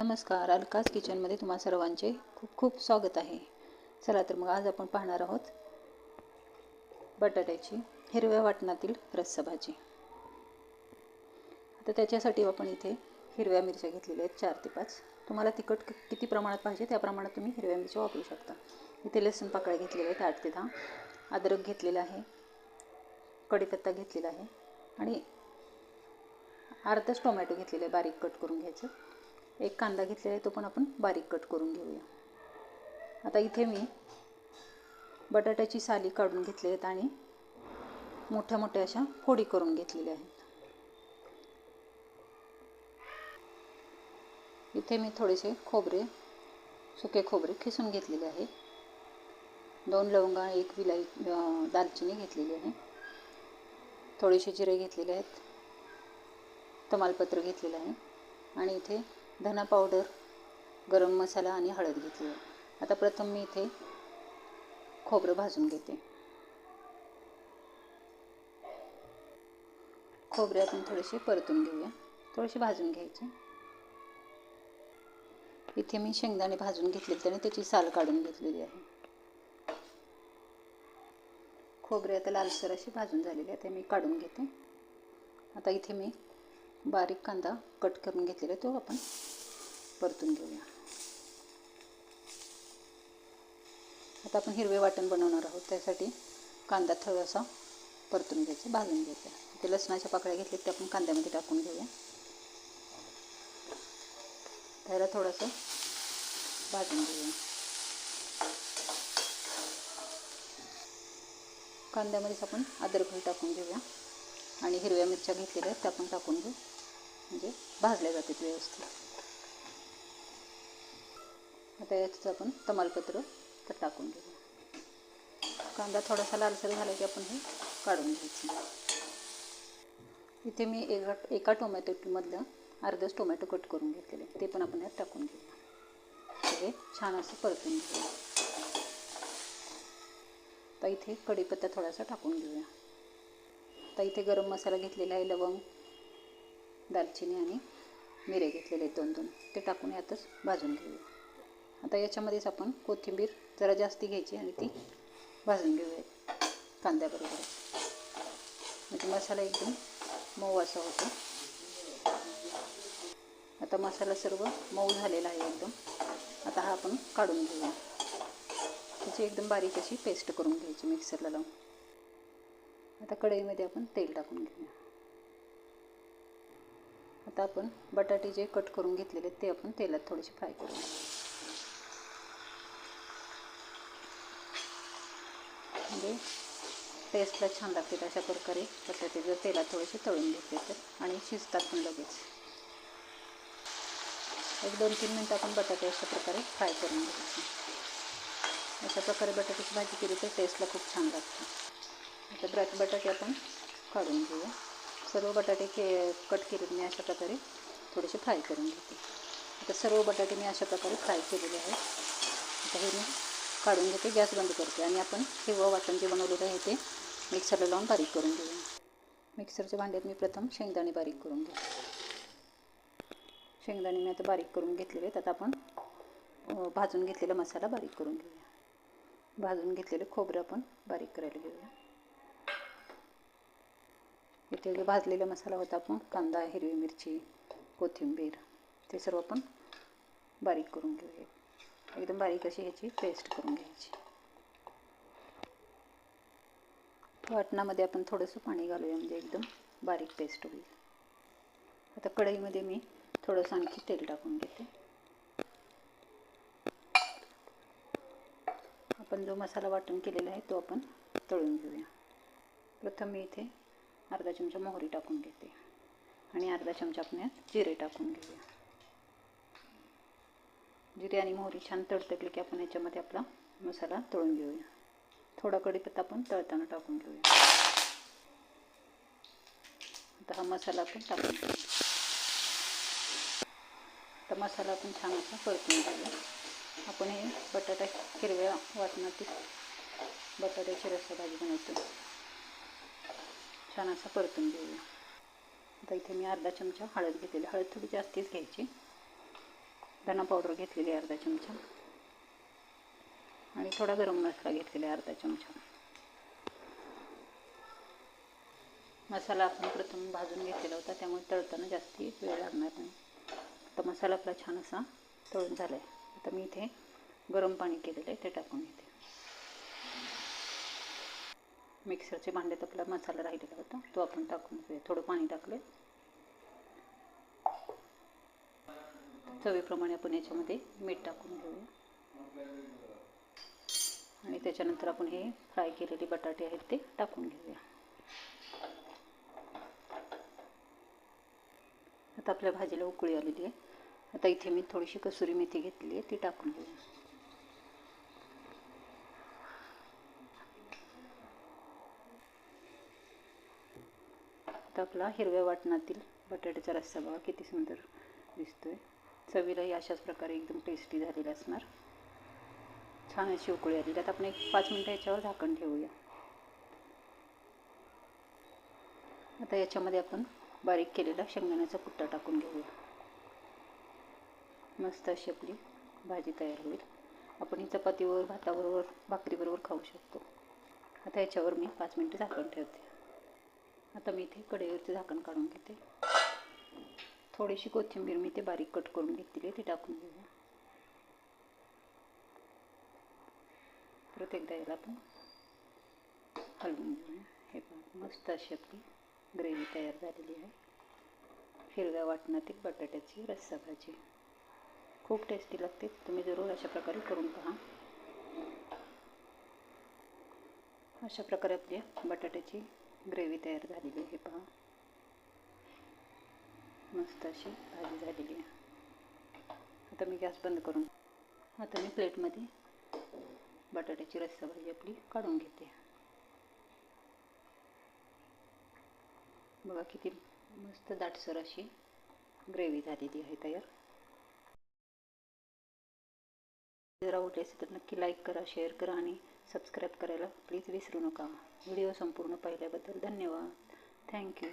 नमस्कार, अलकाज किचनमध्ये तुम्हा सर्वांचे खूप खूप स्वागत आहे. चला तर मग आज आपण पाहणार आहोत बटाट्याची हिरव्या वाटणातील रस्सा भाजी. आता त्याच्यासाठी आपण इथे हिरव्या मिरच्या घेतलेल्या आहेत 4 ते 5. तुम्हाला तिखट किती प्रमाणात पाहिजे त्या प्रमाणात तुम्ही हिरव्या मिरच्या वापरू शकता. इथे लसूण पाकळ्या घेतलेल्या आहेत 8 ते 10. अद्रक घेतलेला आहे, कढीपत्ता घेतलेला आहे आणि अर्धाच टोमॅटो घेतलेला आहे, बारीक कट करून घ्यायचं. एक कांदा घेतलेला आहे, तो पण आपण बारीक कट करून घेऊया. आता इथे मी बटाट्याची साली काढून घेतली आहेत आणि मोठ्या मोठ्या अशा फोडी करून घेतलेल्या आहेत. इथे मी थोडेसे सुके खोबरे खिसून घेतलेले आहे. 2 लवंगा, 1 दालचिनी घेतलेली आहे. थोडेसे जिरे घेतलेले आहेत, तमालपत्र घेतलेलं आहे आणि इथे धना पावडर, गरम मसाला आणि हळद घेतली आहे. आता प्रथम मी इथे खोबरं भाजून घेते. खोबरे आपण थोडेसे परतून घेऊया, थोडेसे भाजून घ्यायचे. इथे मी शेंगदाणे भाजून घेतले, त्याने त्याची साल काढून घेतलेली आहे. खोबरे आता लालसर अशी भाजून झालेली आहे, ते मी काढून घेते. आता इथे मी बारीक कांदा कट करून घेतलेला आहे, तो आपण परतून घेऊया. आता आपण हिरवे वाटण बनवणार आहोत, त्यासाठी कांदा थोडासा परतून घ्यायचा, भाजून घ्यायचा. इथे लसणाच्या पाकळ्या घेतल्या, त्या आपण कांद्यामध्ये टाकून घेऊया. त्याला थोडंसं भाजून घेऊया. कांद्यामध्येच आपण अद्रक टाकून घेऊया आणि हिरव्या मिरच्या घेतलेल्या आहेत त्या आपण टाकून घेऊ, म्हणजे भाजल्या जातात व्यवस्थित. आता याच आपण तमालपत्र तर टाकून घेऊया. कांदा थोडासा लालसर झाला की आपण हे काढून घ्यायचं. इथे मी एका टोमॅटोमधलं अर्धच टोमॅटो कट करून घेतलेले, ते पण आपण यात टाकून घेऊया. हे छान असं परतून घेऊया. आता इथे कढीपत्ता थोडासा टाकून घेऊया. आता इथे गरम मसाला घेतलेला आहे, लवंग, दालचिनी आणि मिरे घेतलेले आहेत 2-2, ते टाकून यातच भाजून घेऊया. आता याच्यामध्येच आपण कोथिंबीर जरा जास्ती घ्यायची आणि ती भाजून घेऊया कांद्याबरोबर, म्हणजे मसाला एकदम मऊ असा होतो. आता मसाला सर्व मऊ झालेला आहे एकदम. आता हा आपण काढून घेऊया. त्याची एकदम बारीक अशी पेस्ट करून घ्यायची मिक्सरला लावून. आता कढईमध्ये आपण तेल टाकून घेऊया. आता आपण बटाटे जे कट करून घेतलेले ते आपण तेलात थोडेसे फ्राय करूया. म्हणजे टेस्टला छान लागते. अशा प्रकारे बटाटे जर तेलात थोडेसे तळून घेतले तर आणि शिजतात पण लगेच. 1-2-3 मिनटं आपण बटाटे अशा प्रकारे फ्राय करून घ्यायचे. अशा प्रकारे बटाट्याची भाजी केली तर टेस्टला खूप छान लागते. आता बटाटे आपण काढून घेऊया. सर्व बटाटे कट केलेले मी अशा प्रकारे थोडेसे फ्राय करून घेते. आता सर्व बटाटे मी अशा प्रकारे फ्राय केलेले आहेत. आता हे मी काढून घेते, गॅस बंद करते आणि आपण हिरवं वाटण जे बनवलेलं आहे ते मिक्सरला लावून बारीक करून घेऊया. मिक्सरच्या भांड्यात मी प्रथम शेंगदाणे बारीक करून घेते. शेंगदाणे मी आता बारीक करून घेतलेले आहेत. आता आपण भाजून घेतलेला मसाला बारीक करून घेऊया. भाजून घेतलेले खोबरं आपण बारीक करायला घेऊया. इथे जो भाजलेला मसाला होता, आपण कांदा, हिरवी मिरची, कोथिंबीर, ते सर्व आपण बारीक करून घेऊया. एकदम बारीक अशी ह्याची पेस्ट करून घ्यायची. वाटणामध्ये आपण थोडंसं पाणी घालूया, म्हणजे एकदम बारीक पेस्ट होईल. आता कढईमध्ये मी थोडंसं आणखी तेल टाकून घेते. आपण जो मसाला वाटण केलेला आहे तो आपण तळून घेऊया. प्रथम मी इथे अर्धा चमचा मोहरी टाकून घेते आणि अर्धा चमचा आपण यात जिरे टाकून घेऊया. जिरे आणि मोहरी छान तडतडली की आपण याच्यामध्ये आपला मसाला तळून घेऊया. थोडा कढीपत्ता आपण तळताना टाकून घेऊया. आता हा मसाला आपण टाकून घेऊया. आता मसाला आपण छान असा परतून घेऊया. आपण हे हिरव्या वाटणातील बटाट्याची रस्सा भाजी बनवतो. छान असा परतून घेऊया. आता इथे मी अर्धा चमचा हळद घेतलेली. हळद थोडी जास्तीच घ्यायची. धना पावडर घेतलेली अर्धा चमचा आणि थोडा गरम मसाला घेतलेला अर्धा चमचा. मसाला आपण प्रथम भाजून घेतलेला होता, त्यामुळे तळताना जास्ती वेळ लागणार नाही. आता मसाला आपला छान असा तळून झाला आहे. आता मी इथे गरम पाणी केलेलं आहे ते टाकून घेते. मिक्सरच्या भांड्यात आपला मसाला राहिलेला होता तो आपण टाकून घेऊया. थोडं पाणी टाकलं. चवीप्रमाणे आपण याच्यामध्ये मीठ टाकून घेऊया आणि त्याच्यानंतर आपण हे फ्राय केलेले बटाटे आहेत ते टाकून घेऊया. आता आपल्या भाजीला उकळी आलेली आहे. आता इथे मी थोडीशी कसुरी मेथी घेतली आहे ती टाकून घेऊया. आता आपला हिरव्या वाटणातील बटाट्याचा रस्सा बघा किती सुंदर दिसतोय. चवीलाही अशाच प्रकारे एकदम टेस्टी झालेला असणार. छान अशी उकळी आली. त्यात आपण एक 5 मिनिटं याच्यावर झाकण ठेवूया. आता याच्यामध्ये आपण बारीक केलेला शेंगदाण्याचा कुट्टा टाकून घेऊया. मस्त अशी आपली भाजी तयार होईल. आपण ही चपातीवर, भाताबरोबर, भाकरीबरोबर खाऊ शकतो. आता याच्यावर मी 5 मिनिटं झाकण ठेवते. आता मी इथे कढईवरचे झाकण काढून घेते. थोडीशी कोथिंबीर मी ते बारीक कट करून घेतली ती टाकून घेऊया. परत एकदा याला आपण हलवून घेऊया. हे पहा मस्त अशी आपली ग्रेव्ही तयार झालेली आहे. हिरव्या वाटणातील बटाट्याची रस्सा भाजी खूप टेस्टी लागते. तुम्ही जरूर अशा प्रकारे करून पहा. अशा प्रकारे आपली बटाट्याची ग्रेव्ही तयार झालेली आहे. पहा मस्त अशी भाजी झालेली आहे. आता मी गॅस बंद करून आता मी प्लेटमध्ये बटाट्याची रस्सा भाजी आपली काढून घेते. बघा किती मस्त दाटसर अशी ग्रेव्ही झालेली आहे तयार. जर आवडली असेल तर नक्की लाईक करा, शेअर करा आणि सबस्क्राईब करायला प्लीज विसरू नका. व्हिडिओ संपूर्ण पाहिल्याबद्दल धन्यवाद. थँक्यू.